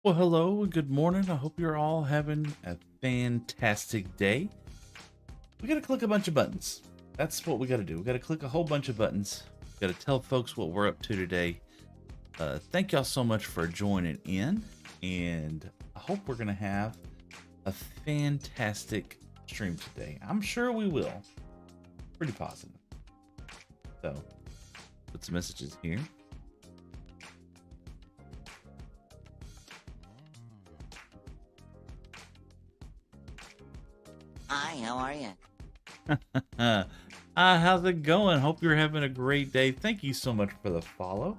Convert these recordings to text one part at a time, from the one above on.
Well, hello and good morning. I hope you're all having a fantastic day. We got to click a bunch of buttons. That's what we got to do. We got to click a whole bunch of buttons. Got to tell folks what we're up to today. Thank y'all so much for joining in, and I hope we're going to have a fantastic stream today. I'm sure we will. Pretty positive. So, put some messages here. Hi, how are you? How's it going? Hope you're having a great day. Thank you so much for the follow.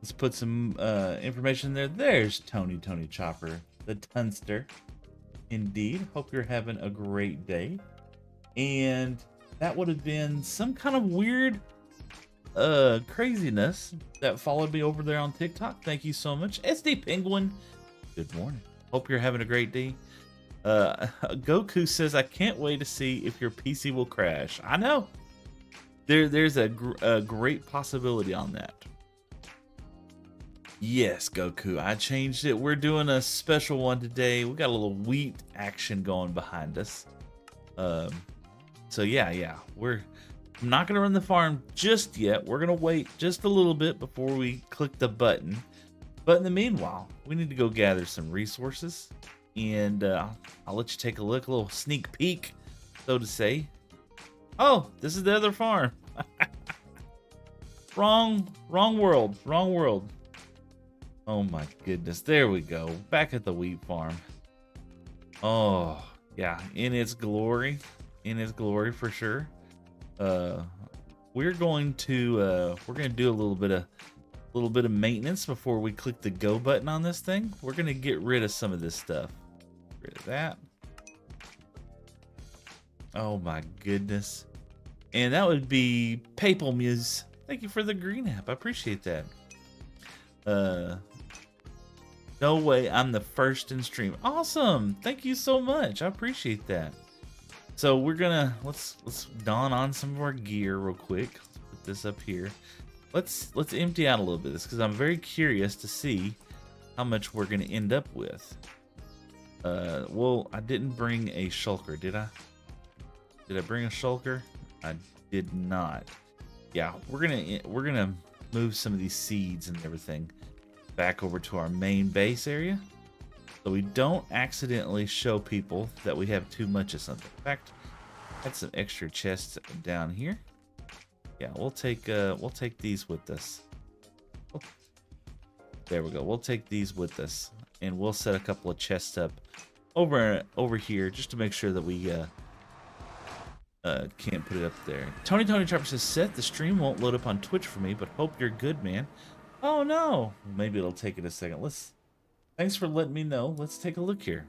Let's put some information there. There's Tony Chopper, the Tunster. Indeed. Hope you're having a great day. And that would have been some kind of weird craziness that followed me over there on TikTok. Thank you so much. SD Penguin, good morning. Hope you're having a great day. Goku says, I can't wait to see if your PC will crash. I know. There's a great possibility on that. Yes, Goku, I changed it. We're doing a special one today. We got a little wheat action going behind us. So yeah, I'm not gonna run the farm just yet. We're gonna wait just a little bit before we click the button. But in the meanwhile, we need to go gather some resources, and I'll let you take a look, a little sneak peek, so to say. Oh, this is the other farm. wrong world. Oh my goodness, there we go. Back at the wheat farm. Oh yeah, in its glory for sure. We're going to do a little bit of maintenance before we click the go button on this thing. We're gonna get rid of some of this stuff. Get rid of that. Oh my goodness. And that would be Papal Muse. Thank you for the green app. I appreciate that. No way, I'm the first in stream. Awesome. Thank you so much. I appreciate that. So we're gonna let's don on some of our gear real quick. Let's put this up here. Let's empty out a little bit of this because I'm very curious to see how much we're gonna end up with. Well, I didn't bring a shulker, did I? Did I bring a shulker? I did not. Yeah, we're gonna move some of these seeds and everything back over to our main base area, so we don't accidentally show people that we have too much of something. In fact, I had some extra chests down here. Yeah, we'll take these with us. Oh, there we go. We'll take these with us, and we'll set a couple of chests up over here just to make sure that we can't put it up there. Tony Chopper says, Seth, the stream won't load up on Twitch for me, but hope you're good, man. Oh no, maybe it'll take it a second. Thanks for letting me know. Let's take a look here.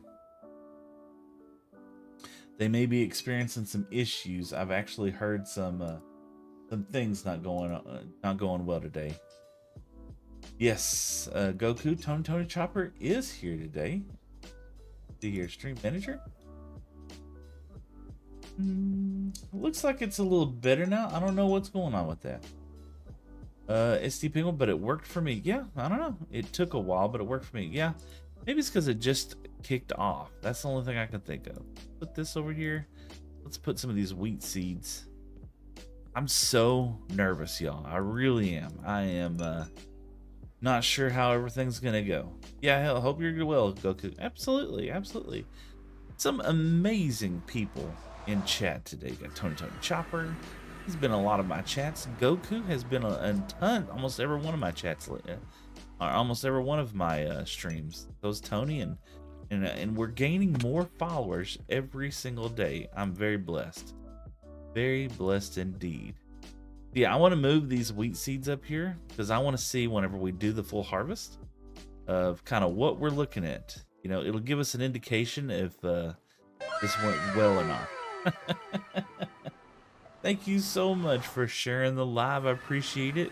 They may be experiencing some issues. I've actually heard some things not going well today. Yes, Goku Tony Chopper is here today. See here, stream manager. Looks like it's a little better now. I don't know what's going on with that. SD Penguin, but it worked for me. Yeah, I don't know. It took a while, but it worked for me. Yeah, maybe it's because it just kicked off. That's the only thing I can think of. Put this over here. Let's put some of these wheat seeds. I'm so nervous, y'all. I really am. I am not sure how everything's gonna go. Yeah, hell, hope you're well, Goku. Absolutely. Some amazing people in chat today. Got Tony Chopper. He's been in a lot of my chats. Goku has been a ton, almost every one of my chats, or almost every one of my streams. Those Tony and we're gaining more followers every single day. I'm very blessed indeed. Yeah, I want to move these wheat seeds up here because I want to see whenever we do the full harvest of kind of what we're looking at. You know, it'll give us an indication if this went well or not. Thank you so much for sharing the live. I appreciate it.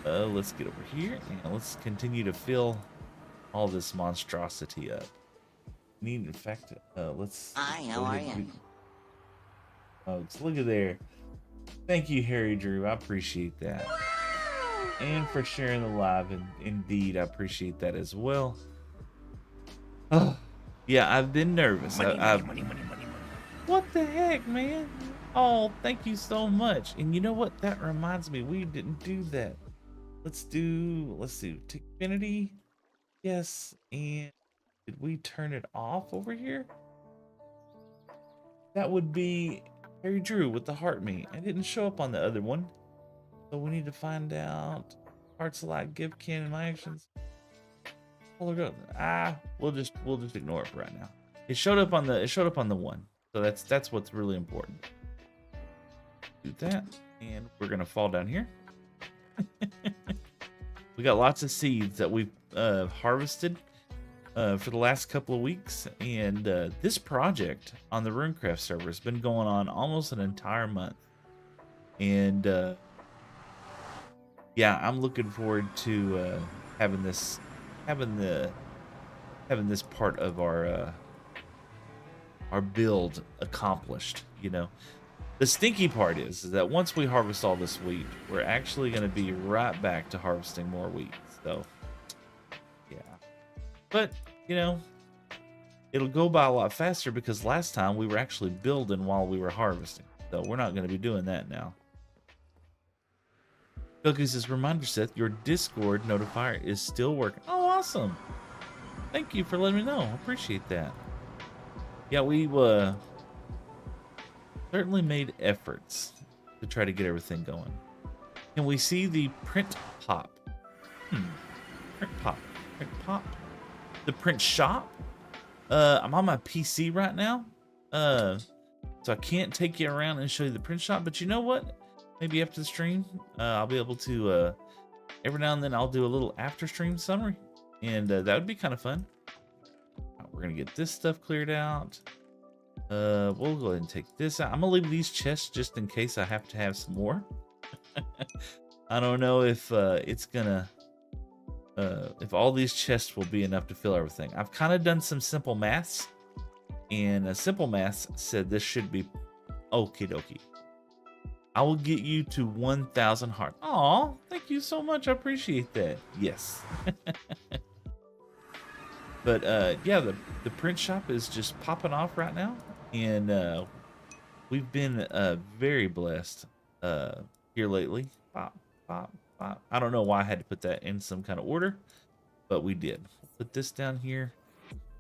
Let's get over here and let's continue to fill all this monstrosity up. In fact, let's. Hi, how are you? folks. Look at there. Thank you, Harry Drew. I appreciate that. And for sharing the live, and indeed, I appreciate that as well. Oh, yeah, I've been nervous. Money. What the heck, man? Oh, thank you so much. And you know what? That reminds me, we didn't do that. Let's do Tickfinity. Yes, and did we turn it off over here? That would be Harry Drew with the heart me. I didn't show up on the other one. So we need to find out. Hearts alive, give can my actions. We'll just ignore it for right now. It showed up on the one. So that's what's really important. Do that, and we're gonna fall down here. We got lots of seeds that we've harvested for the last couple of weeks, and this project on the RuneCraft server has been going on almost an entire month, and yeah, I'm looking forward to having this part of our build accomplished. You know, the stinky part is that once we harvest all this wheat, we're actually going to be right back to harvesting more wheat. So yeah, but you know, it'll go by a lot faster because last time we were actually building while we were harvesting. So we're not going to be doing that now. Goku says, reminder, Seth, your Discord notifier is still working. Oh, awesome. Thank you for letting me know. I appreciate that. Yeah, we certainly made efforts to try to get everything going. Can we see the print pop? Print pop. The print shop? I'm on my PC right now. So I can't take you around and show you the print shop, but you know what? Maybe after the stream, I'll be able to, every now and then I'll do a little after stream summary, and that would be kind of fun. We're gonna get this stuff cleared out. We'll go ahead and take this out. I'm gonna leave these chests just in case I have to have some more. I don't know if it's gonna, if all these chests will be enough to fill everything. I've kind of done some simple maths, and simple maths said this should be okie dokie. I will get you to 1,000 hearts. Aw, thank you so much. I appreciate that. Yes. But yeah, the print shop is just popping off right now, and we've been very blessed here lately. Pop. I don't know why I had to put that in some kind of order, but we did. Put this down here.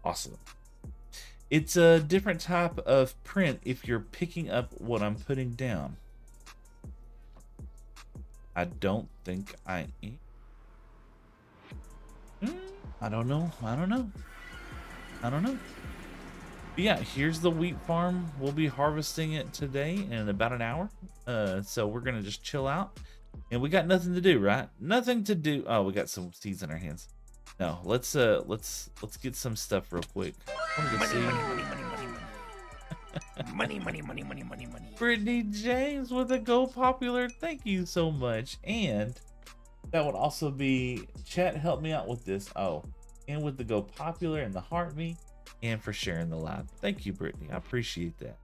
Awesome. It's a different type of print if you're picking up what I'm putting down. I don't think I am. I don't know. But yeah, here's the wheat farm. We'll be harvesting it today in about an hour. So we're gonna just chill out, and we got nothing to do, right? Nothing to do. Oh, we got some seeds in our hands. No, let's get some stuff real quick. Money. Brittany James with a Go Popular. Thank you so much. And that would also be chat. Help me out with this. Oh, and with the Go Popular and the Heart Me, and for sharing the live. Thank you, Brittany. I appreciate that.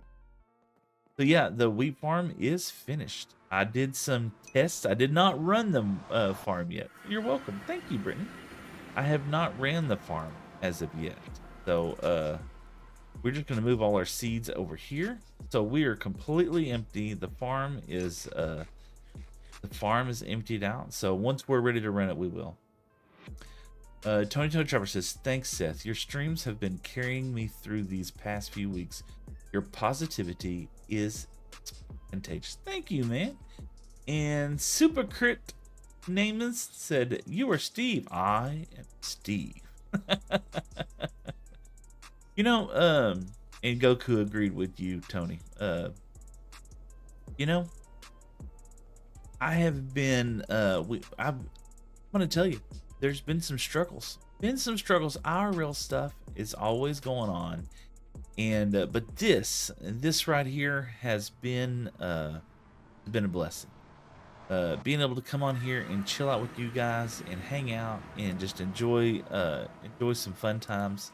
So yeah, the wheat farm is finished. I did some tests. I did not run the farm yet. You're welcome. Thank you, Brittany. I have not ran the farm as of yet. So we're just going to move all our seeds over here. So we are completely empty. The farm is emptied out. So once we're ready to run it, we will. Tony Trevor says, thanks, Seth. Your streams have been carrying me through these past few weeks. Your positivity is contagious. Thank you, man. And Supercrit Namus said, you are Steve. I am Steve. You know, and Goku agreed with you, Tony. You know, I have been, I'm going to tell you, there's been some struggles. IRL stuff is always going on. And, but this right here has been a blessing. Being able to come on here and chill out with you guys and hang out and just enjoy some fun times.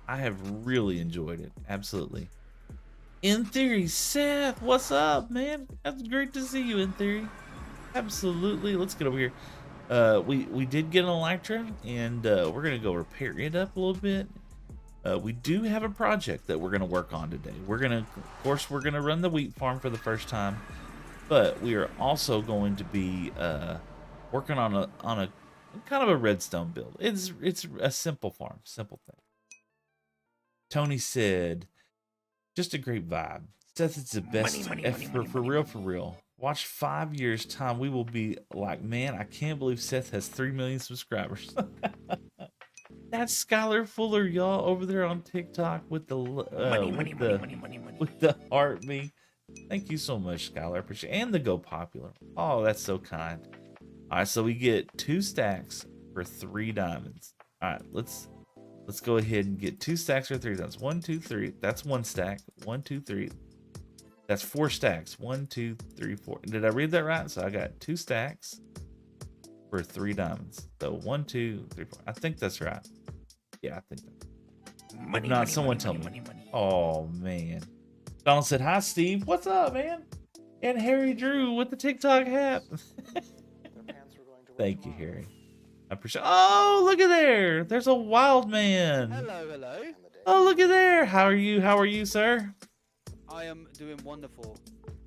I have really enjoyed it. Absolutely. In Theory, Seth, what's up, man? That's great to see you, In Theory. Absolutely. Let's get over here. We did get an Electra, and we're gonna go repair it up a little bit. We do have a project that we're gonna work on today. Of course, we're gonna run the wheat farm for the first time, but we are also going to be working on a kind of a redstone build. It's a simple farm, simple thing. Tony said, just a great vibe. Seth, it's the best for real, for real. Watch 5 years time, we will be like, man, I can't believe Seth has 3 million subscribers. That's Skylar Fuller, y'all, over there on TikTok with the with the heart me. Thank you so much, Skylar. I appreciate it. And the Go Popular. Oh, that's so kind. All right, so we get 2 stacks for 3 diamonds. All right, let's go ahead and get 2 stacks for 3 diamonds. 1, 2, 3. That's 1 stack. 1, 2, 3. That's 4 stacks. 1, 2, 3, 4. Did I read that right? So I got 2 stacks for 3 diamonds. So 1, 2, 3, 4. I think that's right. Yeah, I think that. If not, someone tell me. Oh man. Donald said, "Hi, Steve. What's up, man?" And Harry Drew with the TikTok hat. Thank you, Harry. I appreciate. Oh, look at there. There's a wild man. Hello, hello. Oh, look at there. How are you? How are you, sir? I am doing wonderful.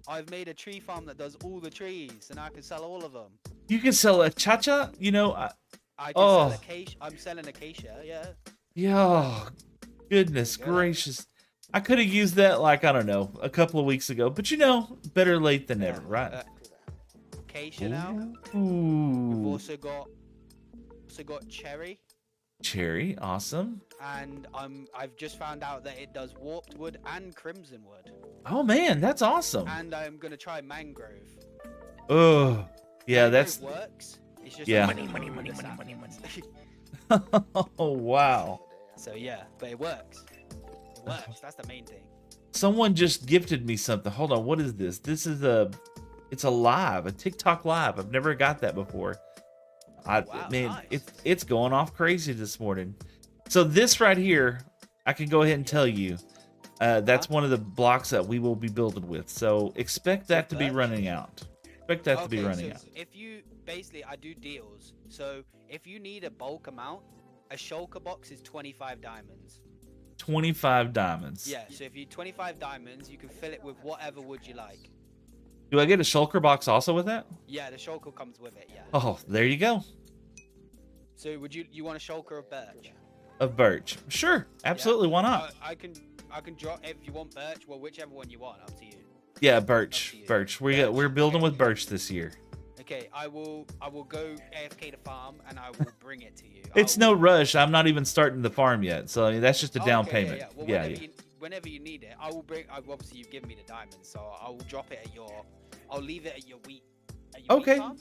I've made a tree farm that does all the trees, and I can sell all of them. You can sell a cha-cha? You know, I can sell acacia. I'm selling acacia, yeah. Yeah, goodness gracious. I could have used that, like, I don't know, a couple of weeks ago. But, you know, better late than never, right? Acacia now. Ooh. We've also got cherry. Cherry, awesome. And I've just found out that it does warped wood and crimson wood. Oh, man, that's awesome. And I'm going to try mangrove. Oh, yeah, mangrove works. It's just money. Oh, wow. So, yeah, but it works. It works. That's the main thing. Someone just gifted me something. Hold on, what is this? This is it's a TikTok live. I've never got that before. Wow, man, nice. It's going off crazy this morning. So this right here, I can go ahead and tell you, that's one of the blocks that we will be building with. So expect that to be running out. Expect that to be running out. If you basically, I do deals. So if you need a bulk amount, a shulker box is 25 diamonds. 25 diamonds. Yeah. So if you 25 diamonds, you can fill it with whatever wood you like. Do I get a shulker box also with that? Yeah, the shulker comes with it. Yeah. Oh, there you go. So would you want a shulker of birch? Of birch, sure, absolutely. Yeah. Why not? I can drop if you want birch. Well, whichever one you want, up to you. Yeah, birch. We're building with birch this year. Okay, I will go AFK to farm and I will bring it to you. It's no rush. I'm not even starting the farm yet, so I mean, that's just a down payment. Yeah. Well, whenever you need it, I will bring. Obviously, you've given me the diamonds, so I will drop it at your. I'll leave it at your wheat. Okay. Wheat farm?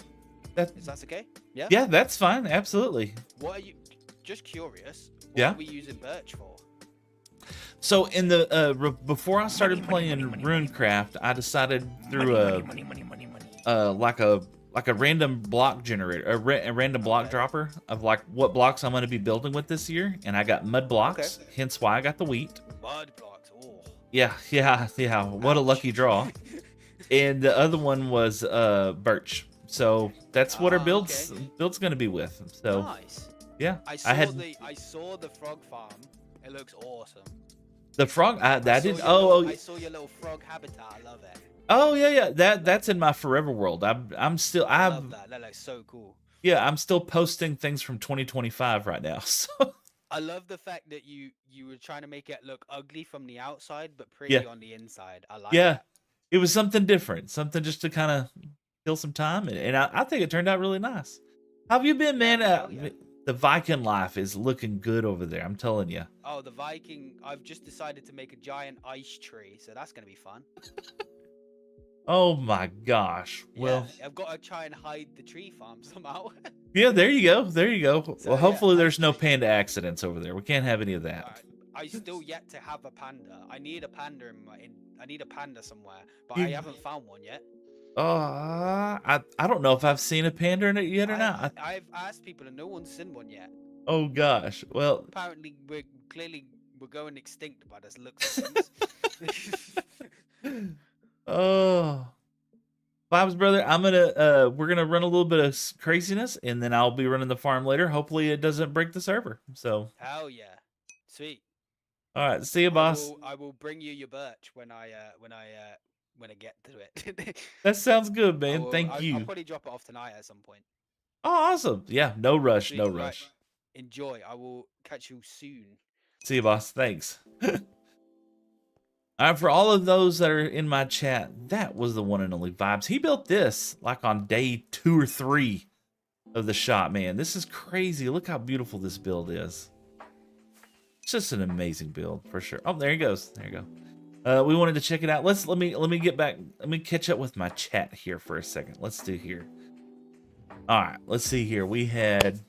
Is that okay? Yeah. Yeah, that's fine. Absolutely. What are you? Just curious. What are we using birch for? So in the before I started playing RuneCraft, I decided through like a random block generator, a random block dropper of like what blocks I'm going to be building with this year, and I got mud blocks. Okay. Hence why I got the wheat. Mud blocks. Oh. Yeah. What a lucky draw. And the other one was birch. So that's what our build's going to be with. So nice. Yeah, I saw the frog farm. It looks awesome. The frog, I saw your little frog habitat. I love it. Oh yeah. That's in my forever world. I love that. That looks so cool. Yeah, I'm still posting things from 2025 right now. So I love the fact that you were trying to make it look ugly from the outside, but pretty on the inside. I like. Yeah, it was something different, something just to kind of kill some time, and I think it turned out really nice. How have you been, man? The Viking life is looking good over there. I'm telling you. Oh, the Viking! I've just decided to make a giant ice tree, so that's gonna be fun. Oh my gosh! Well, I've got to try and hide the tree farm somehow. Yeah, there you go. So, well, hopefully there's no panda accidents over there. We can't have any of that. I still yet to have a panda. I need a panda I need a panda somewhere, but I haven't found one yet. I don't know if I've seen a panda in it yet or not. I've asked people and no one's seen one yet. Oh gosh. Well, apparently we're going extinct by this looks of things. Oh, Bob's brother, we're gonna run a little bit of craziness, and then I'll be running the farm later. Hopefully, it doesn't break the server. So, Hell yeah. Sweet. all right, see you, boss. I will bring you your birch when I get to it. That sounds good, man. Thank I'll you. probably drop it off tonight at some point. Oh, awesome. Yeah, no rush, no Sweet. Right. rush. Enjoy. I will catch you soon. See you, boss. Thanks. All right, for all of those that are in my chat, that was the one and only Vibes. He built this like on day 2 or 3 of the shop, man. This is crazy. Look how beautiful this build is. It's just an amazing build for sure. Oh, there he goes. There you go. We wanted to check it out. Let me get back. Let me catch up with my chat here for a second. Let's do here. All right, let's see here. We had,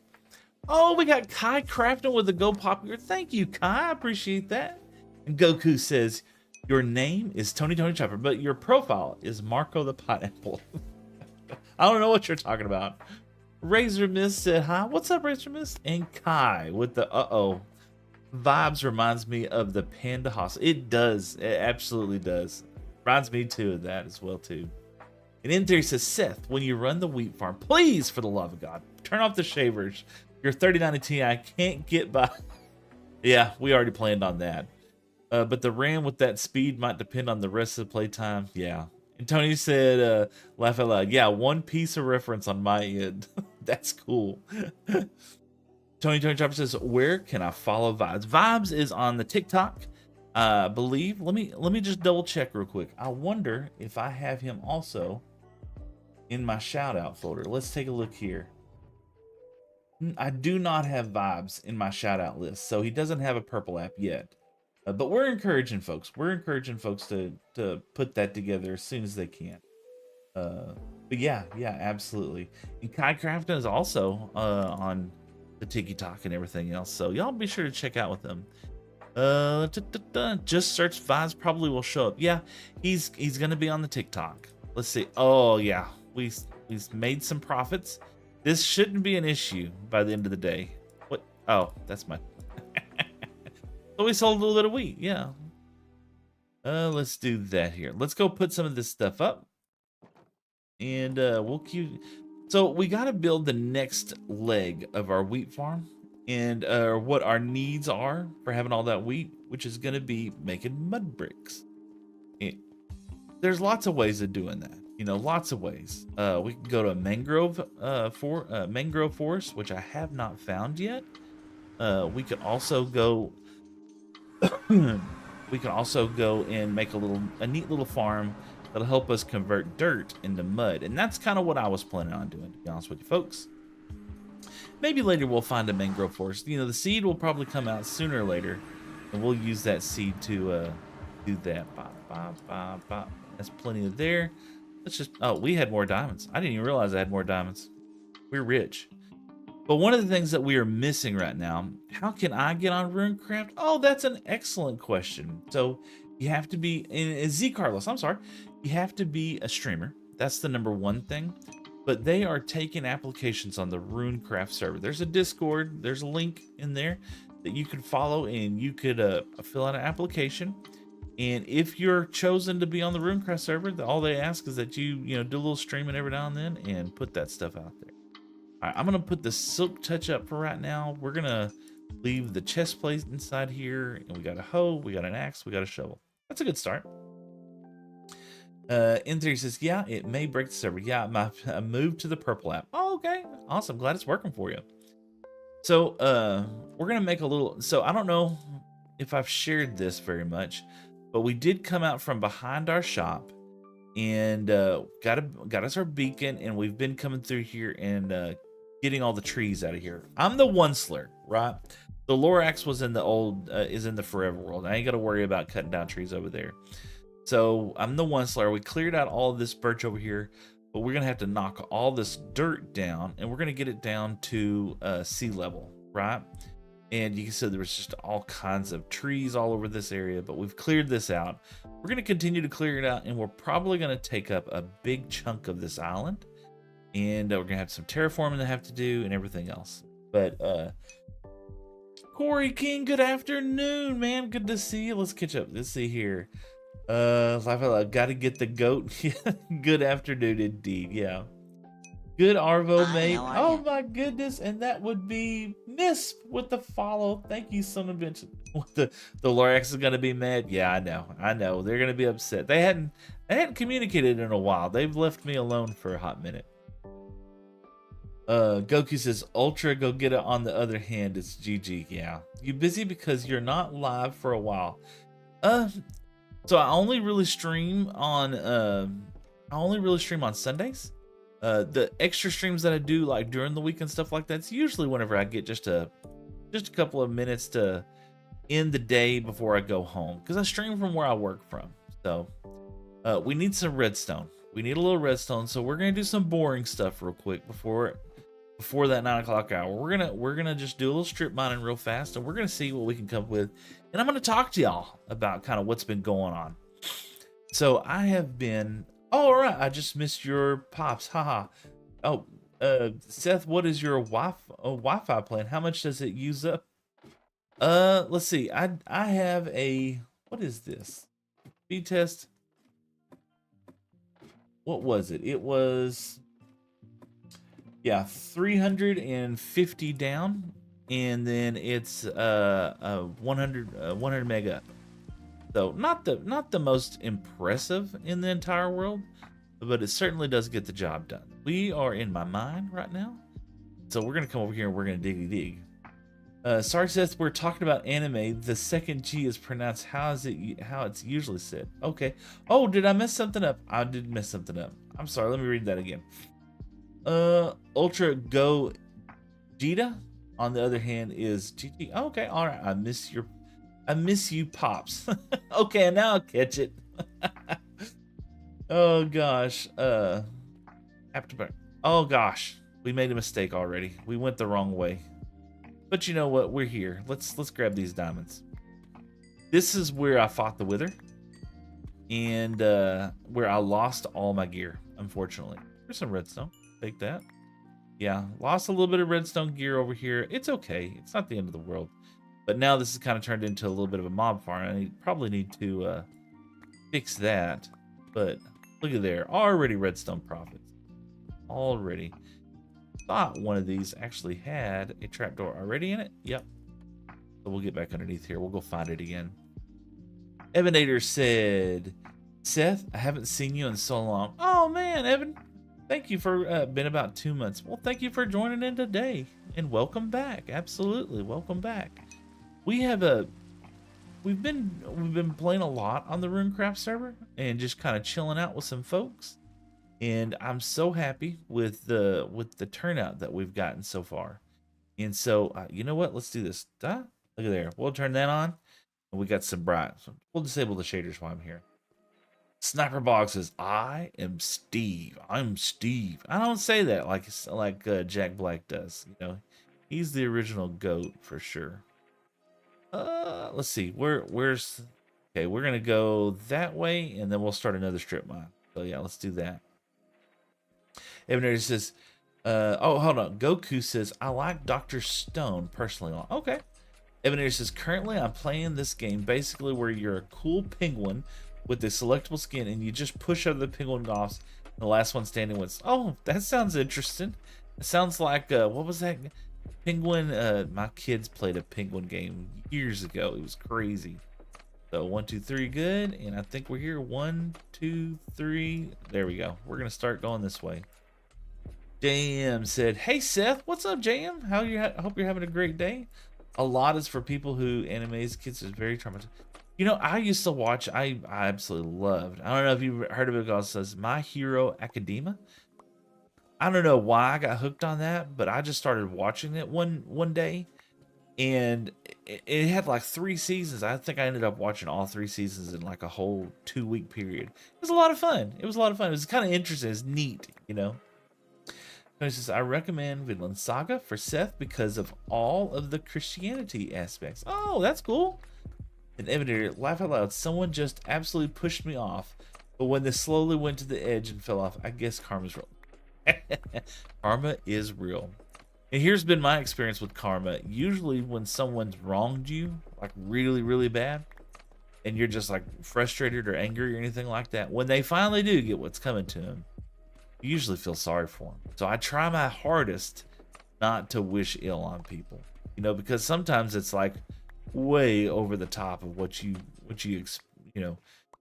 oh, we got Kai crafting with the Go Popular. Thank you, Kai. I appreciate that. And Goku says, your name is Tony Chopper, but your profile is Marco the Pineapple. I don't know what you're talking about. Razor Mist said hi. What's up, Razor Mist? And Kai with the Vibes reminds me of the Panda Hospital. It does. It absolutely does. Reminds me too of that as well too. And in theory says, Seth, when you run the wheat farm, please, for the love of God, turn off the shavers. Your 3090 Ti can't get by. Yeah, we already planned on that. But the RAM with that speed might depend on the rest of the playtime. Yeah. And Tony said, laugh out loud. Yeah, one piece of reference on my end. That's cool. Tony Chopper says, where can I follow Vibes? Vibes is on the TikTok, believe. Let me just double check real quick. I wonder if I have him also in my shout out folder. Let's take a look here. I do not have Vibes in my shout out list, so he doesn't have a purple app yet. But we're encouraging folks. We're encouraging folks to put that together as soon as they can. But yeah, absolutely. And Kai Crafton is also on the TikTok and everything else. So y'all be sure to check out with them. Just search Vibes, probably will show up. Yeah, he's gonna be on the TikTok. Let's see. Oh yeah, we've made some profits. This shouldn't be an issue by the end of the day. What? Oh, that's my. So we sold a little bit of wheat. Yeah. Let's do that here. Let's go put some of this stuff up, and we'll queue. So we got to build the next leg of our wheat farm, and what our needs are for having all that wheat, which is going to be making mud bricks. There's lots of ways of doing that. You know, lots of ways. We can go to a mangrove forest, which I have not found yet. We could also go. We can also go and make a neat little farm that'll help us convert dirt into mud. And that's kind of what I was planning on doing, to be honest with you folks. Maybe later we'll find a mangrove forest. You know, the seed will probably come out sooner or later, and we'll use that seed to do that. That's plenty of there. Let's just, oh, we had more diamonds. I didn't even realize I had more diamonds. We're rich. But one of the things that we are missing right now, how can I get on RuneCraft? Oh, that's an excellent question. So you have to be, in Z Carlos, I'm sorry. You have to be a streamer. That's the #1 thing. But they are taking applications on the RuneCraft server. There's a Discord. There's a link in there that you could follow, and you could fill out an application. And if you're chosen to be on the RuneCraft server, all they ask is that you do a little streaming every now and then and put that stuff out there. All right, I'm going to put the silk touch up for right now. We're going to leave the chest plate inside here. And we got a hoe, we got an axe, we got a shovel. That's a good start. N3 says, yeah, it may break the server. Yeah, I moved to the purple app. Oh, okay. Awesome. Glad it's working for you. So we're going to make a little... So I don't know if I've shared this very much, but we did come out from behind our shop and got us our beacon, and we've been coming through here and getting all the trees out of here. I'm the Onceler, right? The Lorax was in the old, is in the forever world. I ain't got to worry about cutting down trees over there. So I'm the Onceler. We cleared out all of this birch over here, but we're going to have to knock all this dirt down, and we're going to get it down to sea level, right? And you can see there was just all kinds of trees all over this area, but we've cleared this out. We're going to continue to clear it out, and we're probably going to take up a big chunk of this island. And we're going to have some terraforming to have to do and everything else. But Corey King, good afternoon, man. Good to see you. Let's catch up. Let's see here. Laugh out loud. Gotta get the goat. Good afternoon indeed. Yeah. Good Arvo, Hi, mate. how are Oh ya? my goodness, and that would be Miss with the follow. Thank you, son of a bitch. The Lorax is gonna be mad. Yeah, I know. They're gonna be upset. They hadn't communicated in a while. They've left me alone for a hot minute. Goku says, Ultra, go get it. On the other hand, it's GG. Yeah. You busy because you're not live for a while. Uh, so I only really stream on Sundays. The extra streams that I do like during the week and stuff like that's usually whenever I get just a couple of minutes to end the day before I go home, because I stream from where I work from. So we need some redstone. We need a little redstone, so we're gonna do some boring stuff real quick before that 9 o'clock hour. We're gonna just do a little strip mining real fast, and we're gonna see what we can come up with. And I'm gonna talk to y'all about kind of what's been going on. So I have been. Oh, all right, I just missed your pops. Haha. Oh, Seth, what is your Wi-Fi plan? How much does it use up? Let's see. I have a, what is this? Speed test. What was it? It was, yeah, 350 down, and then it's 100 mega up. So not the most impressive in the entire world, but it certainly does get the job done. We are in my mine right now, so we're gonna come over here and we're gonna dig. Sorry, Seth, we're talking about anime. The second G is pronounced how it's usually said. Okay. Oh, did I mess something up? I did mess something up. I'm sorry. Let me read that again. Ultra Go Jita, on the other hand, is GT. Oh, okay. All right. I miss you, pops. Okay, now I'll catch it. Oh gosh. Oh gosh, we made a mistake already. We went the wrong way. But you know what? We're here. Let's grab these diamonds. This is where I fought the Wither, and where I lost all my gear, unfortunately. There's some redstone. Take that. Yeah, lost a little bit of redstone gear over here. It's okay. It's not the end of the world. But now this has kind of turned into a little bit of a mob farm. I probably need to fix that. But look at there. Already redstone profits. Already. Thought one of these actually had a trapdoor already in it. Yep. So we'll get back underneath here. We'll go find it again. Evanator said, Seth, I haven't seen you in so long. Oh man, Evan. Thank you for been about 2 months. Well, thank you for joining in today. And welcome back. Absolutely. Welcome back. We've been playing a lot on the RuneCraft server and just kind of chilling out with some folks, and I'm so happy with the turnout that we've gotten so far. And so you know what, let's do this. Look at there, we'll turn that on, and we got some bright, so we'll disable the shaders while I'm here. Sniper Bog says, I am Steve. I'm Steve. I don't say that like Jack Black does. You know, he's the original GOAT for sure. Let's see. Where's okay, we're gonna go that way, and then we'll start another strip mine. So yeah, let's do that. Evan says, oh, hold on. Goku says, I like Dr. Stone personally. Okay. Evan says, currently I'm playing this game basically where you're a cool penguin with a selectable skin, and you just push other penguin offs, and the last one standing wins. Oh, that sounds interesting. It sounds like what was that? Penguin. My kids played a penguin game years ago. It was crazy. So 1, 2, 3, good. And I think we're here. 1, 2, 3. There we go. We're gonna start going this way. JM said, "Hey Seth, what's up, JM? How you? I hope you're having a great day." A lot is for people who animes kids is very traumatizing. You know, I used to watch. I absolutely loved. I don't know if you've heard of it. It says My Hero Academia. I don't know why I got hooked on that, but I just started watching it one day, and it had like 3 seasons. I think I ended up watching all 3 seasons in like a whole 2-week period. It was a lot of fun. It was kind of interesting. It's neat, you know. It says, I recommend Vinland Saga for Seth because of all of the Christianity aspects. Oh, that's cool. And Evan, laugh out loud. Someone just absolutely pushed me off, but when they slowly went to the edge and fell off, I guess karma's real. Karma is real. And here's been my experience with karma. Usually when someone's wronged you, like really, really bad, and you're just like frustrated or angry or anything like that, when they finally do get what's coming to them, you usually feel sorry for them. So I try my hardest not to wish ill on people, you know, because sometimes it's like way over the top of what you you know,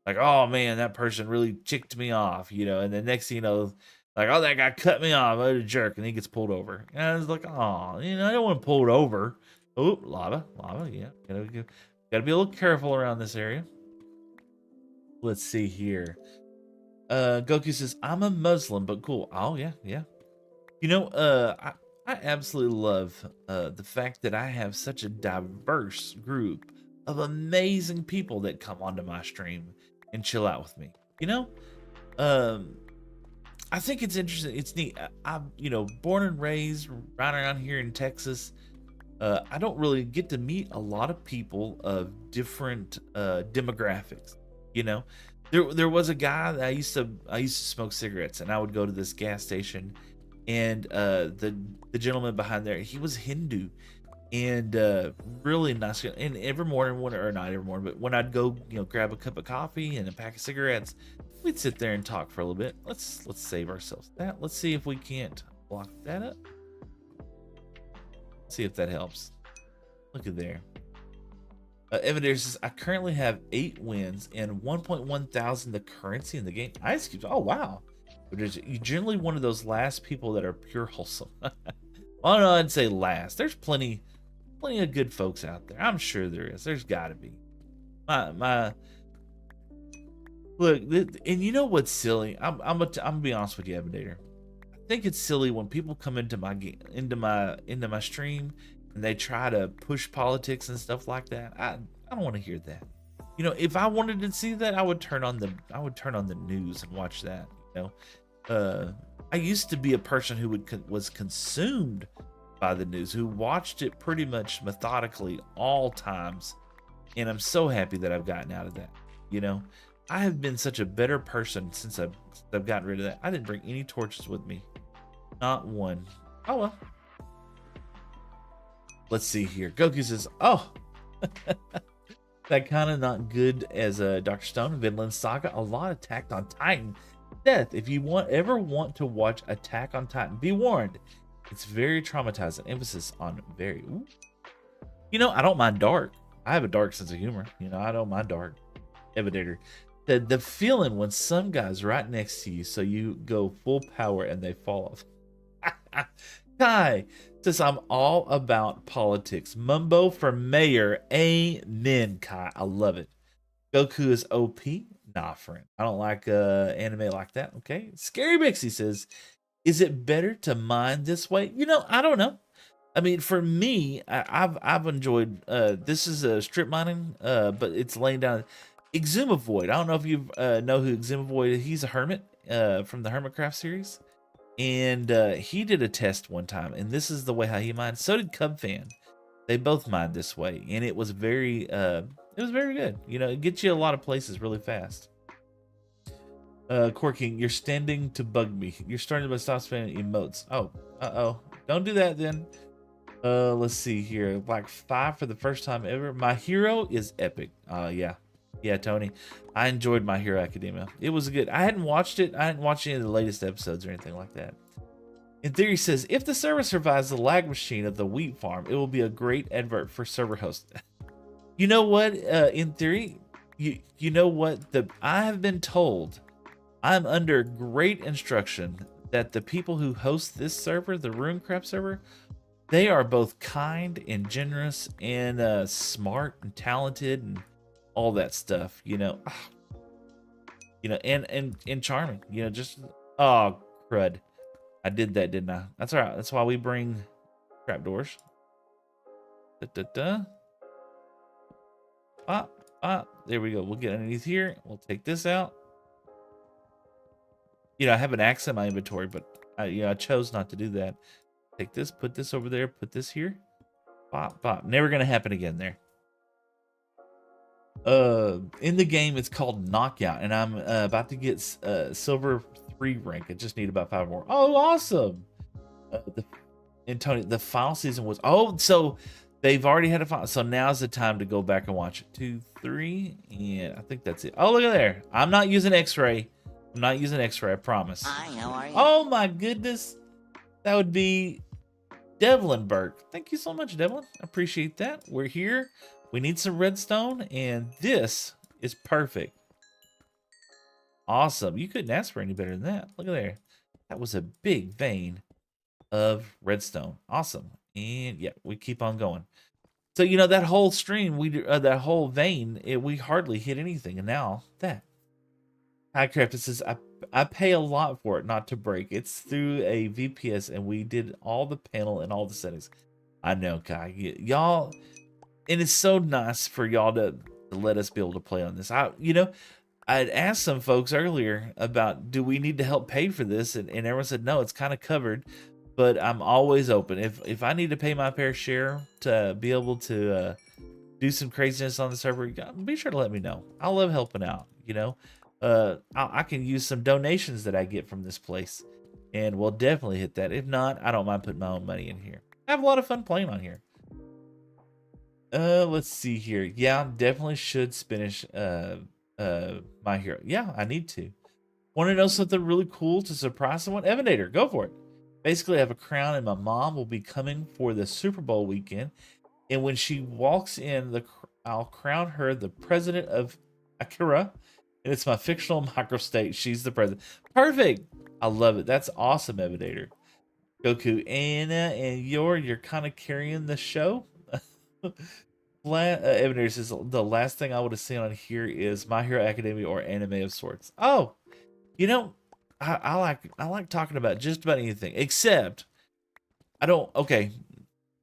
like, oh man, that person really ticked me off, you know, and the next thing you know, like, oh, that guy cut me off, what a jerk, and he gets pulled over. And I was like, oh, you know, I don't want to pull it over. Oh, lava, yeah, gotta be a little careful around this area. Let's see here. Goku says, I'm a Muslim, but cool. Oh yeah, yeah. You know, I absolutely love the fact that I have such a diverse group of amazing people that come onto my stream and chill out with me. You know, um, I think it's interesting. It's neat. I'm, you know, born and raised right around here in Texas. I don't really get to meet a lot of people of different demographics. You know, there was a guy that I used to smoke cigarettes, and I would go to this gas station, and the gentleman behind there, he was Hindu, and really nice. And every morning, or not every morning, but when I'd go, you know, grab a cup of coffee and a pack of cigarettes, we'd sit there and talk for a little bit. Let's save ourselves that. Let's see if we can't block that up. See if that helps. Look at there. Evan says, I currently have 8 wins and 1.1 thousand the currency in the game. Ice cubes. Oh wow. But you're generally one of those last people that are pure wholesome. Well, no, I'd say last. There's plenty of good folks out there. I'm sure there is. There's got to be. My look, and you know what's silly? I'm gonna be honest with you, Evan. I think it's silly when people come into my stream and they try to push politics and stuff like that. I don't want to hear that. You know, if I wanted to see that, I would turn on the news and watch that. You know, I used to be a person who was consumed by the news, who watched it pretty much methodically all times, and I'm so happy that I've gotten out of that. You know, I have been such a better person since I've gotten rid of that. I didn't bring any torches with me, not one. Oh well. Let's see here. Goku says, oh, that kind of not good as Dr. Stone, Vinland Saga, a lot of Attack on Titan. Death, if you ever want to watch Attack on Titan, be warned, it's very traumatizing. Emphasis on very. Ooh. You know, I don't mind dark. I have a dark sense of humor. You know, I don't mind dark. Evidator. The feeling when some guy's right next to you, so you go full power and they fall off. Kai says, I'm all about politics. Mumbo for mayor. Amen, Kai. I love it. Goku is OP. Nah, friend. I don't like anime like that. Okay. Scary Bixie says, is it better to mine this way? You know, I don't know. I mean, for me, I've enjoyed this is a strip mining, but it's laying down Exumavoid. I don't know if you know who Exumavoid is. He's a hermit from the RUNECRAFT series. And he did a test one time, and this is the way how he mined. So did Cubfan. They both mined this way, and it was very good. You know, it gets you a lot of places really fast. Corking, you're standing to bug me. You're starting to stop spamming emotes. Oh, don't do that then. Let's see here. Like 5 for the first time ever. My Hero is epic. Yeah, Tony. I enjoyed My Hero Academia. It was good. I hadn't watched it. I hadn't watched any of the latest episodes or anything like that. In theory says, if the server survives the lag machine of the wheat farm, it will be a great advert for server host. You know what? In theory, you know what? I have been told, I'm under great instruction that the people who host this server, the RuneCraft server, they are both kind and generous and smart and talented and all that stuff, you know. You know, and charming, you know. Just crud, I did that, didn't I? That's all right. That's why we bring trapdoors. There we go. We'll get underneath here. We'll take this out. You know, I have an axe in my inventory, but I chose not to do that. Take this, put this over there, put this here. Pop. Never gonna happen again there. In the game, it's called Knockout, and I'm about to get silver 3 rank. I just need about 5 more. Oh, awesome! And Tony, the final season was so They've already had a final. So now's the time to go back and watch it. 2, 3, and I think that's it. Oh, look at there. I'm not using X-ray. I'm not using X-ray, I promise. Hi, how are you? Oh my goodness. That would be Devlin Burke. Thank you so much, Devlin. I appreciate that. We're here. We need some redstone, and this is perfect. Awesome. You couldn't ask for any better than that. Look at there. That was a big vein of redstone. Awesome. And yeah, we keep on going. So, you know, that whole stream, that whole vein, we hardly hit anything. And now that. Highcraft says, I pay a lot for it not to break. It's through a VPS, and we did all the panel and all the settings. I know, Kai. Y'all, and it's so nice for y'all to let us be able to play on this. I'd asked some folks earlier about, do we need to help pay for this? And everyone said, no, it's kind of covered. But I'm always open. If I need to pay my fair share to be able to do some craziness on the server, be sure to let me know. I love helping out, you know. I can use some donations that I get from this place, and we'll definitely hit that. If not, I don't mind putting my own money in here. I have a lot of fun playing on here. Let's see here. Yeah, definitely should finish My Hero. Yeah, I need to. Want to know something really cool to surprise someone? Evander, go for it. Basically, I have a crown, and my mom will be coming for the Super Bowl weekend. And when she walks in, I'll crown her the president of Akira. And it's my fictional microstate. She's the president. Perfect. I love it. That's awesome, Evander. Goku, Anna, and you're kind of carrying the show. Evander says the last thing I would have seen on here is My Hero Academia or anime of sorts. Oh, you know, I like talking about just about anything, except I don't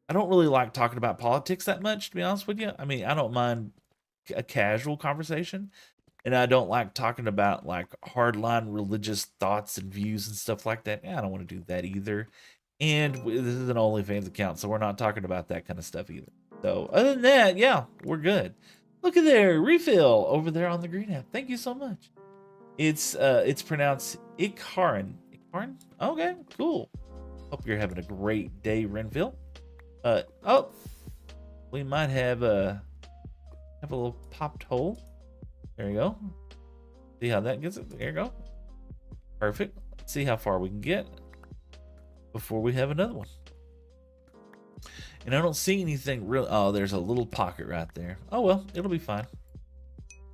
really like talking about politics that much, to be honest with you. I mean, I don't mind a casual conversation, and I don't like talking about like hardline religious thoughts and views and stuff like that. Yeah, I don't want to do that either. And this is an OnlyFans account, so we're not talking about that kind of stuff either. So other than that, yeah, we're good. Look at there, refill over there on the green app. Thank you so much. It's pronounced Ikharin. Ikharin? Okay, cool. Hope you're having a great day, Renville. Oh, we might have a little popped hole. There you go. See how that gets it. There you go. Perfect. Let's see how far we can get before we have another one. And I don't see anything real. Oh, there's a little pocket right there. Oh well, it'll be fine.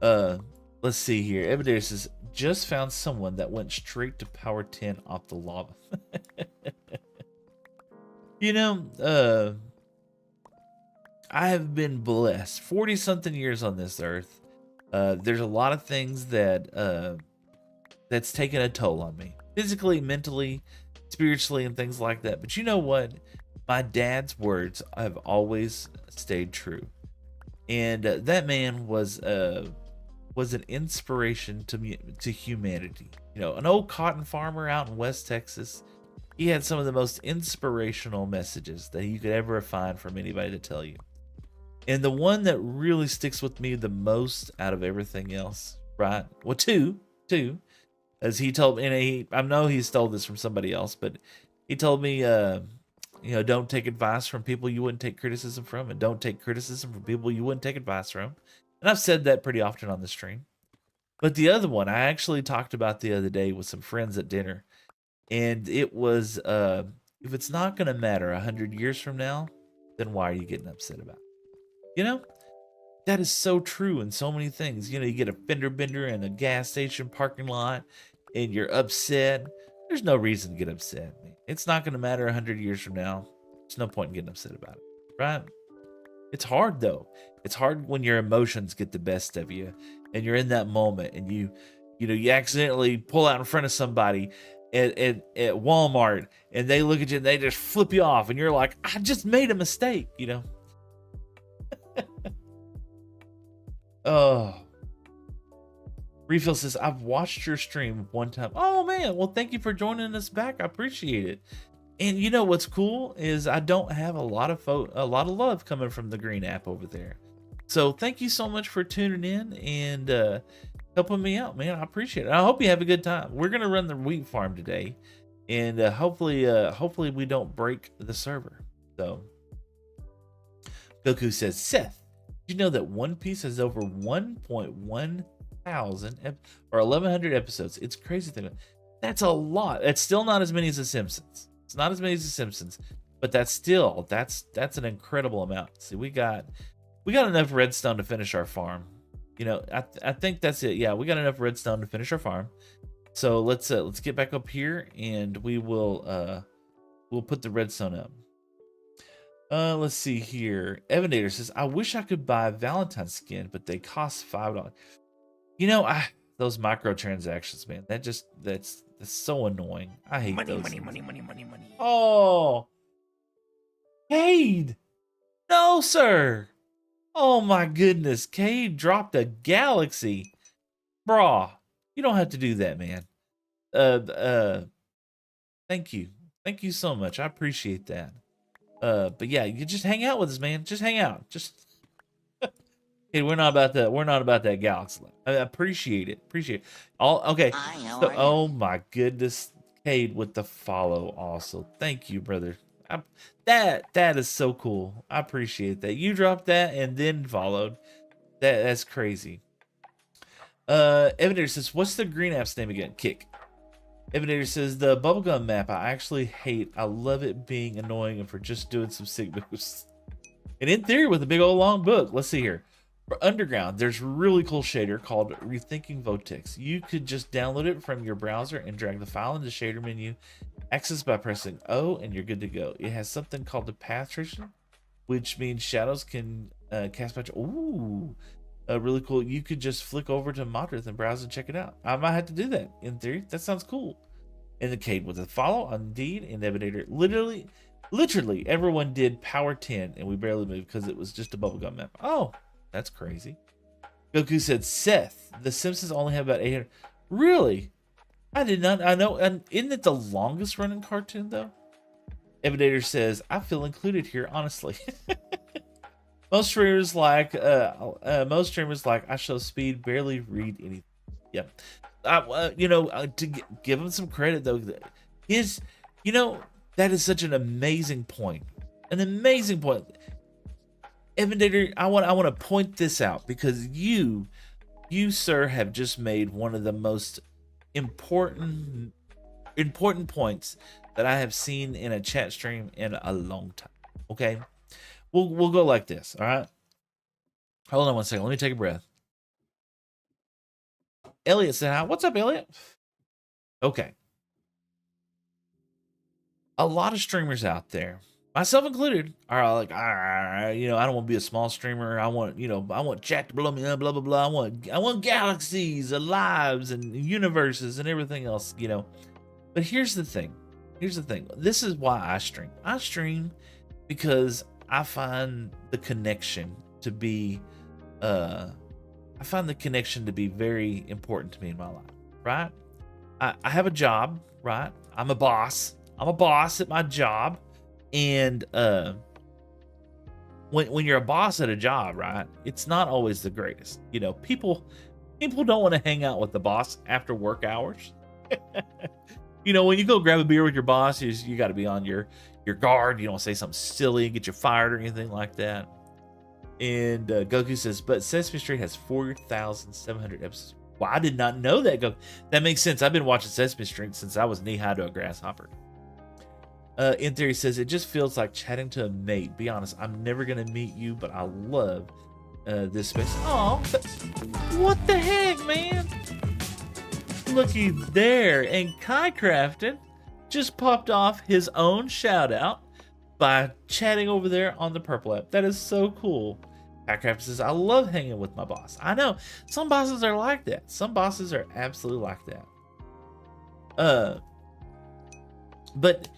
Let's see here. Evander says, just found someone that went straight to power 10 off the lava. You know, I have been blessed 40 something years on this earth. There's a lot of things that that's taken a toll on me, physically, mentally, spiritually, and things like that. But you know what? My dad's words have always stayed true, and that man was an inspiration to humanity. You know, an old cotton farmer out in West Texas. He had some of the most inspirational messages that you could ever find from anybody to tell you. And the one that really sticks with me the most out of everything else, right? Well, two, as he told me, and I know he stole this from somebody else, but he told me, you know, don't take advice from people you wouldn't take criticism from, and don't take criticism from people you wouldn't take advice from. And I've said that pretty often on the stream. But the other one, I actually talked about the other day with some friends at dinner, and it was, if it's not going to matter 100 years from now, then why are you getting upset about it? You know, that is so true in so many things. You know, you get a fender bender in a gas station parking lot and you're upset. There's no reason to get upset. It's not going to matter 100 years from now. There's no point in getting upset about it, right? It's hard though. It's hard when your emotions get the best of you and you're in that moment and you accidentally pull out in front of somebody at Walmart and they look at you and they just flip you off and you're like, I just made a mistake, you know? Oh, Refill says, I've watched your stream one time. Oh man, well thank you for joining us back. I appreciate it. And you know what's cool is I don't have a lot of love coming from the green app over there. So thank you so much for tuning in and helping me out, man. I appreciate it. I hope you have a good time. We're gonna run the wheat farm today, and hopefully we don't break the server. So, Goku says, Seth, did you know that One Piece has over 1.1 thousand or 1100 episodes? It's crazy thing. That's a lot. It's still not as many as The Simpsons. It's not as many as The Simpsons, but that's an incredible amount. See, we got enough redstone to finish our farm. You know, I think that's it. Yeah, we got enough redstone to finish our farm. So let's get back up here and we'll put the redstone up. Let's see here. Evander says, I wish I could buy Valentine's skin, but they cost $5. You know, those microtransactions, man. That's so annoying. I hate those. Money. Oh, Cade. No, sir. Oh my goodness. Cade dropped a galaxy. Brah. You don't have to do that, man. Thank you. Thank you so much. I appreciate that. But yeah, you just hang out with us, man. Just hang out. Just hey, we're not about that galaxy. I appreciate it. Appreciate it. Okay. So, oh my goodness, Cade with the follow also. Thank you, brother. That is so cool. I appreciate that. You dropped that and then followed. That's crazy. Evander says, what's the green app's name again? Kick. Evander says, the bubblegum map I actually hate. I love it being annoying and for just doing some sig boosts. And in theory, with a big old long book. Let's see here. For Underground, there's a really cool shader called Rethinking Vortex. You could just download it from your browser and drag the file into the shader menu. Access by pressing O, and you're good to go. It has something called the path tracing, which means shadows can cast by. Ooh, really cool. You could just flick over to Modrith and browse and check it out. I might have to do that in theory. That sounds cool. And the Cade with a follow on Deed and Evander. Literally, everyone did power 10, and we barely moved because it was just a bubblegum map. Oh, that's crazy. Goku said, Seth, the Simpsons only have about 800. Really? I did not. I know. And isn't it the longest running cartoon though? Evander says, I feel included here, honestly. Most streamers like I show speed, barely read anything. Yep. To give him some credit though, that is such an amazing point. An amazing point. Evander, I want to point this out because you sir have just made one of the most important points that I have seen in a chat stream in a long time. Okay, we'll go like this. All right, hold on one second. Let me take a breath. Elliot said hi. What's up, Elliot? Okay, a lot of streamers out there, myself included, are like, I don't want to be a small streamer. I want chat to blow me up, blah blah blah. I want galaxies, lives, and universes, and everything else. But here's the thing. This is why I stream. I stream because I find the connection to be, very important to me in my life. Right? I have a job. Right? I'm a boss. I'm a boss at my job. And when you're a boss at a job, right, it's not always the greatest. People don't want to hang out with the boss after work hours. When you go grab a beer with your boss, you got to be on your guard. You don't say something silly and get you fired or anything like that. And Goku says, but Sesame Street has 4,700 episodes. Well, I did not know that. That makes sense. I've been watching Sesame Street since I was knee-high to a grasshopper. In theory says, it just feels like chatting to a mate. Be honest, I'm never going to meet you, but I love this space. Oh, what the heck, man? Looky there. And Kai Crafton just popped off his own shout out by chatting over there on the Purple app. That is so cool. Kai Crafton says, I love hanging with my boss. I know. Some bosses are like that. Some bosses are absolutely like that. But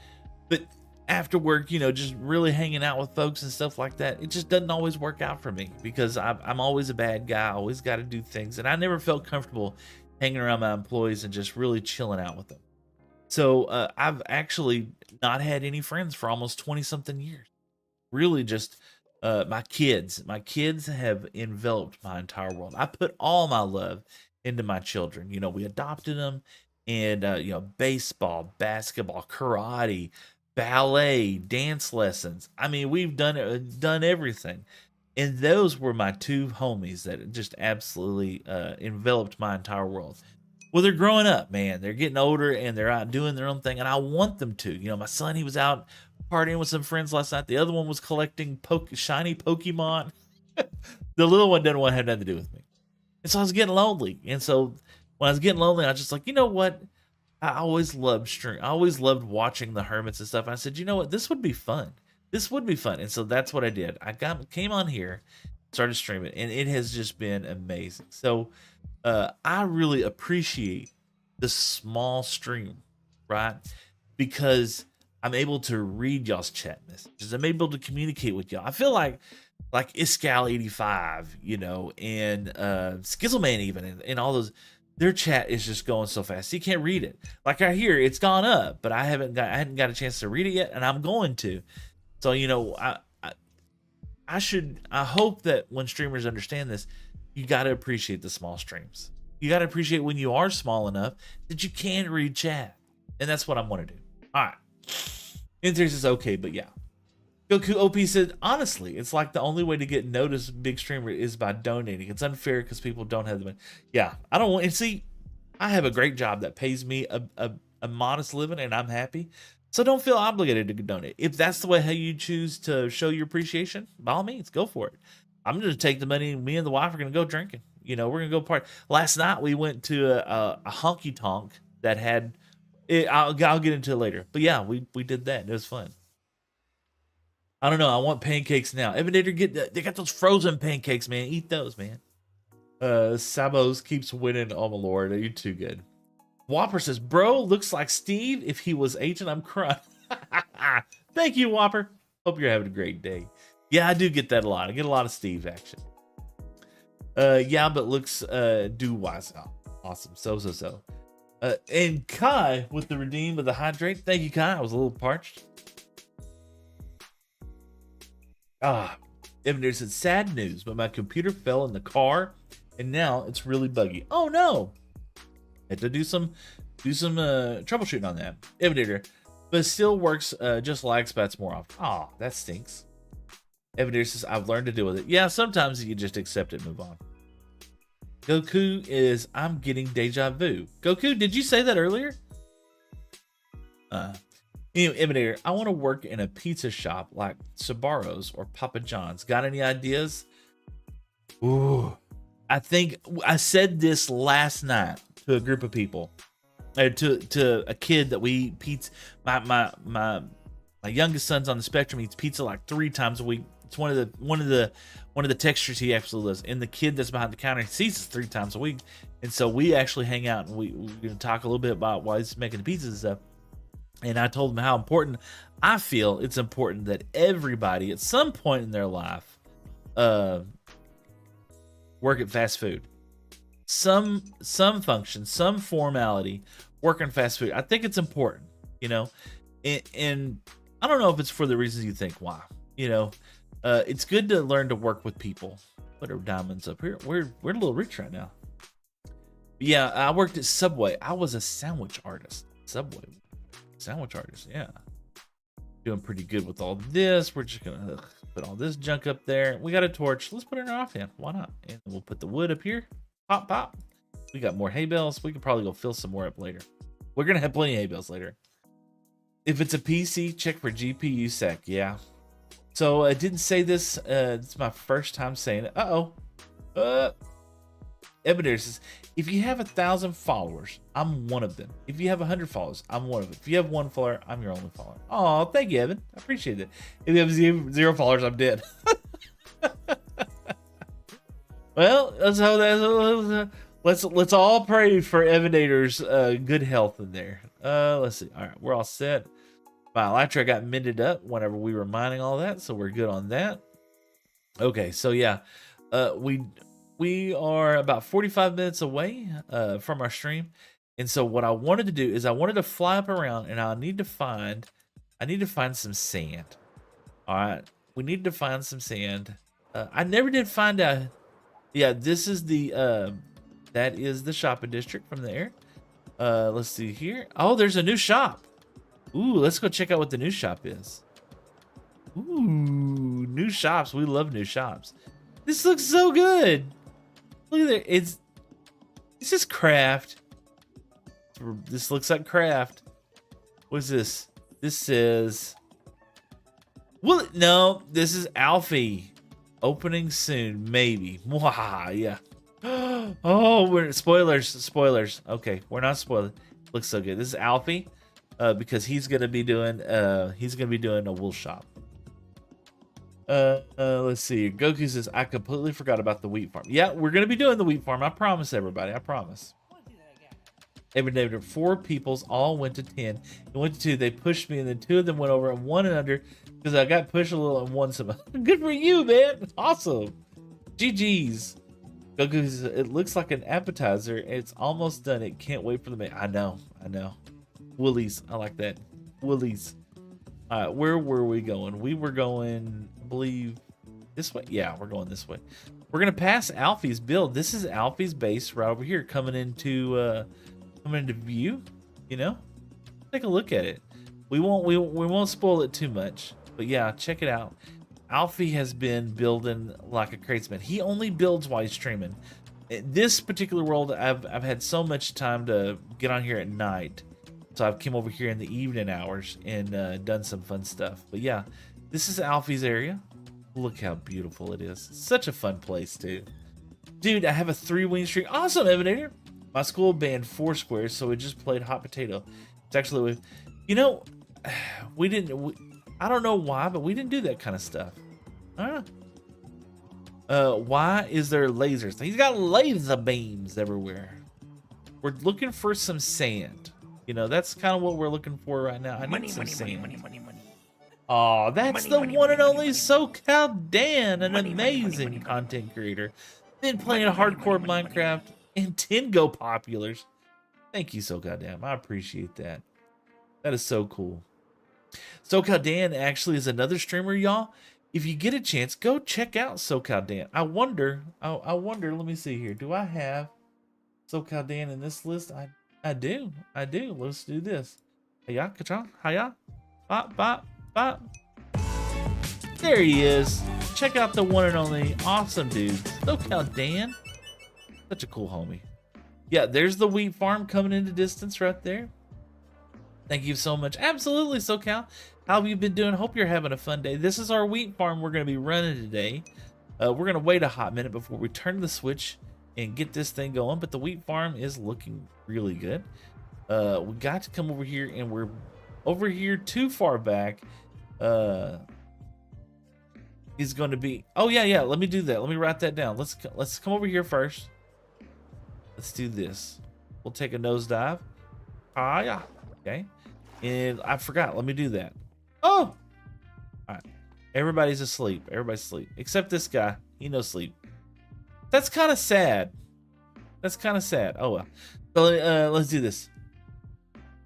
after work, just really hanging out with folks and stuff like that, it just doesn't always work out for me because I'm always a bad guy. I always got to do things. And I never felt comfortable hanging around my employees and just really chilling out with them. So I've actually not had any friends for almost 20 something years. Really just my kids. My kids have enveloped my entire world. I put all my love into my children. We adopted them. And baseball, basketball, karate, ballet, dance lessons. I mean, we've done everything. And those were my two homies that just absolutely enveloped my entire world. Well, they're growing up, man. They're getting older and they're out doing their own thing, and I want them to. You know, my son, he was out partying with some friends last night. The other one was collecting shiny Pokemon. The little one didn't want to have nothing to do with me. And so I was getting lonely. And so when I was getting lonely, I was just like, you know what? I always loved stream. I always loved watching the hermits and stuff. And I said, you know what? This would be fun. This would be fun. And so that's what I did. Came on here, started streaming, and it has just been amazing. So I really appreciate the small stream, right? Because I'm able to read y'all's chat messages. I'm able to communicate with y'all. I feel like Iscal85, you know, and Skizzleman even, and all those, their chat is just going so fast. You can't read it. Like I hear it's gone up, but I hadn't got a chance to read it yet, and I'm going to. So, you know, I hope that when streamers understand this, you got to appreciate the small streams. You got to appreciate when you are small enough that you can read chat. And that's what I'm going to do. All right. Interest is okay, but yeah. Goku OP said, honestly, it's like the only way to get noticed big streamer is by donating. It's unfair because people don't have the money. Yeah, I don't want, and see, I have a great job that pays me a modest living and I'm happy. So don't feel obligated to donate. If that's the way how you choose to show your appreciation, by all means, go for it. I'm going to take the money. Me and the wife are going to go drinking. You know, we're going to go party. Last night we went to a honky tonk that had, I'll get into it later. But yeah, we did that. It was fun. I don't know. I want pancakes now. Evander, they got those frozen pancakes, man. Eat those, man. Sabos keeps winning. Oh my lord, are you too good? Whopper says, bro, looks like Steve. If he was agent, I'm crying. Thank you, Whopper. Hope you're having a great day. Yeah, I do get that a lot. I get a lot of Steve action. Yeah, but looks do wise out. Awesome. So. And Kai with the redeem of the hydrate. Thank you, Kai. I was a little parched. Evan said, sad news, but my computer fell in the car and now it's really buggy. Oh no. Had to do some troubleshooting on that. Evan, but it still works just like spats more often. Oh, that stinks. Evan says, I've learned to deal with it. Yeah, sometimes you just accept it and move on. Goku is, I'm getting deja vu. Goku, did you say that earlier? Anyway, Evan, I want to work in a pizza shop like Sbarro's or Papa John's. Got any ideas? Ooh, I think I said this last night to a group of people, to a kid that we eat pizza. My youngest son's on the spectrum. Eats pizza like 3 times a week. It's one of the textures he absolutely loves. And the kid that's behind the counter sees us 3 times a week. And so we actually hang out and we're gonna talk a little bit about why he's making the pizzas and stuff. And I told him how important I feel it's important that everybody at some point in their life work at fast food. Some function, some formality, work in fast food. I think it's important, you know. And I don't know if it's for the reasons you think why. You know, it's good to learn to work with people. Put our diamonds up here. We're a little rich right now. But yeah, I worked at Subway. I was a sandwich artist. Subway. Sandwich artist, yeah. Doing pretty good with all this. We're just gonna put all this junk up there. We got a torch. Let's put it in our offhand. Why not? And we'll put the wood up here. Pop, pop. We got more hay bales. We could probably go fill some more up later. We're gonna have plenty of hay bales later. If it's a PC, check for GPU sec. Yeah. So I didn't say this. It's my first time saying it. Evidence says, if you have 1,000 followers, I'm one of them. If you have 100 followers, I'm one of them. If you have 1 follower, I'm your only follower. Oh, thank you, Evan. I appreciate it. If you have 0 followers, I'm dead. Well, let's all pray for Evanator's good health in there. Let's see. All right, we're all set. My elytra got mended up whenever we were mining all that, so we're good on that. Okay, so yeah, we are about 45 minutes away from our stream. And so what I wanted to do is I wanted to fly up around and I need to find some sand. All right. We need to find some sand. I never did find out. Yeah, this is that is the shopping district from there. Let's see here. Oh, there's a new shop. Ooh, let's go check out what the new shop is. Ooh, new shops. We love new shops. This looks so good. Look at it. This is craft. This looks like craft. What is this? This says, well, no, this is Alfie. Opening soon, maybe. Mwah, yeah. Oh, we're spoilers. Okay, we're not spoiling. Looks so good. This is Alfie, because he's gonna be doing a wool shop. Let's see. Goku says, I completely forgot about the wheat farm. Yeah, we're gonna be doing the wheat farm. I promise everybody. I promise. Every day, 4 peoples all went to 10. It went to 2. They pushed me, and then 2 of them went over, and 1 and under because I got pushed a little and 1 some. Good for you, man. Awesome. GG's. Goku says, it looks like an appetizer. It's almost done. It can't wait for the main. I know. Woolies. I like that. Woolies. All right, where were we going? We were going, I believe, this way. Yeah, we're going this way. We're gonna pass Alfie's build. This is Alfie's base right over here, coming into view. You know, take a look at it. We won't spoil it too much, but yeah, check it out. Alfie has been building like a cratesman. He only builds while he's streaming. This particular world, I've had so much time to get on here at night. So I've come over here in the evening hours and done some fun stuff. But yeah, this is Alfie's area. Look how beautiful it is. Such a fun place too. Dude, I have a 3-wing streak. Awesome, Evanator. My school banned 4 squares, so we just played hot potato. It's actually, you know, I don't know why, but we didn't do that kind of stuff. I don't know. Why is there lasers? He's got laser beams everywhere. We're looking for some sand. You know, that's kind of what we're looking for right now. I need some sand. Oh, that's the one and only SoCal Dan, an amazing content creator. Been playing hardcore Minecraft and 10 Go populars. Thank you, SoCal Dan. I appreciate that. That is so cool. SoCal Dan actually is another streamer, y'all. If you get a chance, go check out SoCal Dan. I wonder, let me see here. Do I have SoCal Dan in this list? I do. Let's do this. Hiya, ka-cha, hiya. Bop, bop, bop. There he is. Check out the one and only awesome dude, SoCal Dan. Such a cool homie. Yeah, there's the wheat farm coming into distance right there. Thank you so much. Absolutely, SoCal. How have you been doing? Hope you're having a fun day. This is our wheat farm we're going to be running today. We're going to wait a hot minute before we turn the switch and get this thing going, but the wheat farm is looking really good. We got to come over here, and we're over here too far back. Is going to be, oh yeah, let me do that. Let me write that down. Let's come over here first. Let's do this. We'll take a nosedive. Ah, yeah. Okay. And I forgot. Let me do that. Oh! All right. Everybody's asleep. Everybody's asleep. Except this guy. He no sleep. That's kind of sad. Oh, well. So, let's do this.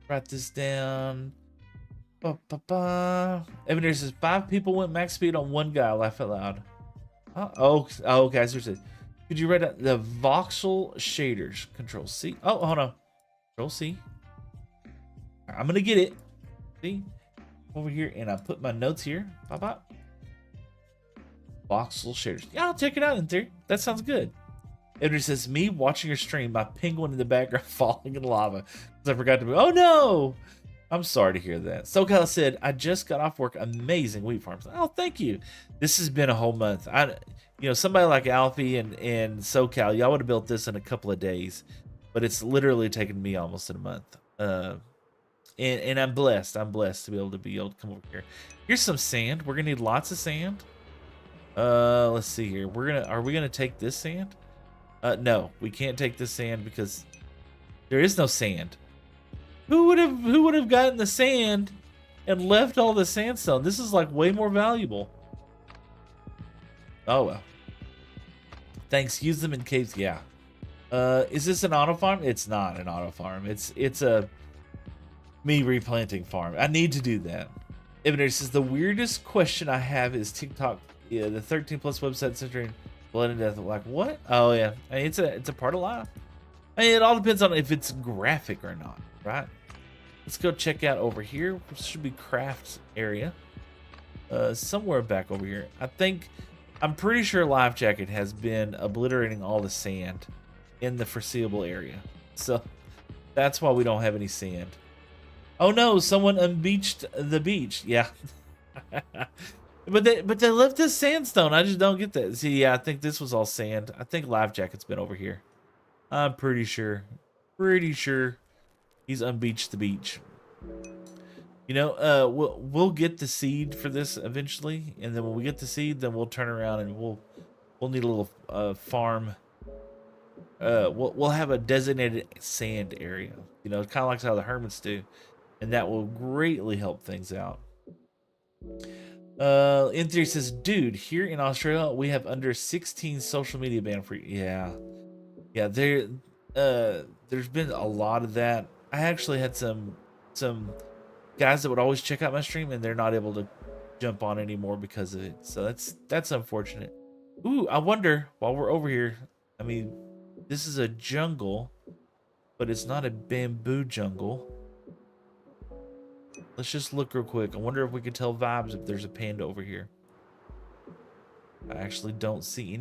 Write this down. Evan says 5 people went max speed on 1 guy. Laugh out loud. Oh, okay. Seriously. Could you write out the voxel shaders? Control C. Oh, hold on. Control C. I'm gonna get it. See, over here, and I put my notes here. Pop up. Voxel shaders. Yeah, I'll check it out in theory. That sounds good. Edward says, me watching your stream, my penguin in the background falling in lava because I forgot to move. Oh no! I'm sorry to hear that. SoCal said, I just got off work. Amazing wheat farms. Oh, thank you. This has been a whole month. Somebody like Alfie and SoCal, y'all would have built this in a couple of days, but it's literally taken me almost a month. And I'm blessed. I'm blessed to be able to come over here. Here's some sand. We're gonna need lots of sand. Let's see here. Are we gonna take this sand? No, we can't take this sand because there is no sand. Who would have gotten the sand and left all the sandstone? This is like way more valuable. Oh well. Thanks. Use them in caves. Yeah. Is this an auto farm? It's not an auto farm. It's a me replanting farm. I need to do that. Evan says the weirdest question I have is TikTok. Yeah, the 13 plus website centering blood and death. Like what? Oh yeah, I mean, it's a part of life. I mean, it all depends on if it's graphic or not, right? Let's go check out over here. This should be craft area. Somewhere back over here. I'm pretty sure Life Jacket has been obliterating all the sand in the foreseeable area. So that's why we don't have any sand. Oh no, someone unbeached the beach. Yeah. but they left this sandstone. I just don't get that. See, yeah, I think this was all sand. I think Life Jacket's been over here. I'm pretty sure. Pretty sure he's unbeached the beach. You know, we'll get the seed for this eventually, and then when we get the seed, then we'll turn around and we'll need a little farm. We'll have a designated sand area. You know, kind of like how the hermits do, and that will greatly help things out. In theory says, dude, here in Australia we have under 16 social media ban free. Yeah, there's been a lot of that. I actually had some guys that would always check out my stream, and they're not able to jump on anymore because of it. So that's unfortunate. Ooh, I wonder, while we're over here, I mean, this is a jungle, but it's not a bamboo jungle. Let's just look real quick. I wonder if we could tell vibes if there's a panda over here. I actually don't see any.